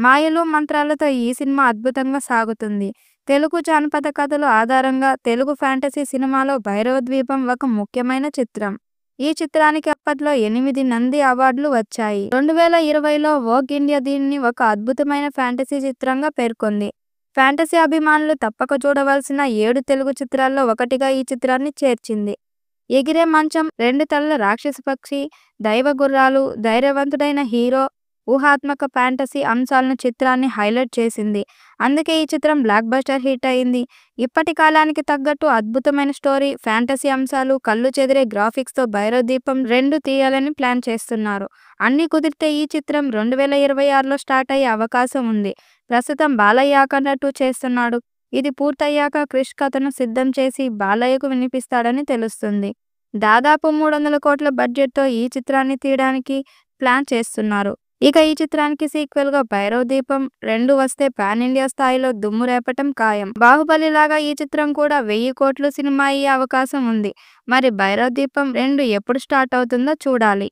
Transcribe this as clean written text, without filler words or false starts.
మాయలు, మంత్రాలతో ఈ సినిమా అద్భుతంగా సాగుతుంది. తెలుగు జానపద కథలు ఆధారంగా తెలుగు ఫ్యాంటసీ సినిమాలో భైరవ ద్వీపం ఒక ముఖ్యమైన చిత్రం. ఈ చిత్రానికి అప్పట్లో 8 నంది అవార్డులు వచ్చాయి. 2020లో వోగ్ ఇండియా దీనిని ఒక అద్భుతమైన ఫ్యాంటసీ చిత్రంగా పేర్కొంది. ఫ్యాంటసీ అభిమానులు తప్పక చూడవలసిన 7 తెలుగు చిత్రాల్లో ఒకటిగా ఈ చిత్రాన్ని చేర్చింది. ఎగిరే మంచం, 2 తలల రాక్షస పక్షి, దైవ గుర్రాలు, ధైర్యవంతుడైన హీరో, ఊహాత్మక ఫ్యాంటసీ అంశాలను చిత్రాన్ని హైలైట్ చేసింది. అందుకే ఈ చిత్రం బ్లాక్ బస్టర్ హిట్ అయింది. ఇప్పటి కాలానికి తగ్గట్టు అద్భుతమైన స్టోరీ, ఫ్యాంటసీ అంశాలు, కళ్ళు చెదిరే గ్రాఫిక్స్తో భైరవ ద్వీపం 2 తీయాలని ప్లాన్ చేస్తున్నారు. అన్నీ కుదిరితే ఈ చిత్రం 2026లో స్టార్ట్ అయ్యే అవకాశం ఉంది. ప్రస్తుతం బాలయ్య అఖండ 2 చేస్తున్నాడు. ఇది పూర్తయ్యాక క్రిష్ కథను సిద్ధం చేసి బాలయ్యకు వినిపిస్తాడని తెలుస్తుంది. దాదాపు 300 కోట్ల బడ్జెట్తో ఈ చిత్రాన్ని తీయడానికి ప్లాన్ చేస్తున్నారు. ఇక ఈ చిత్రానికి సీక్వెల్గా భైరవ ద్వీపం 2 వస్తే పాన్ ఇండియా స్థాయిలో దుమ్ము రేపటం ఖాయం. బాహుబలి లాగా ఈ చిత్రం కూడా 1000 కోట్ల సినిమా అయ్యే అవకాశం ఉంది. మరి భైరవ ద్వీపం 2 ఎప్పుడు స్టార్ట్ అవుతుందో చూడాలి.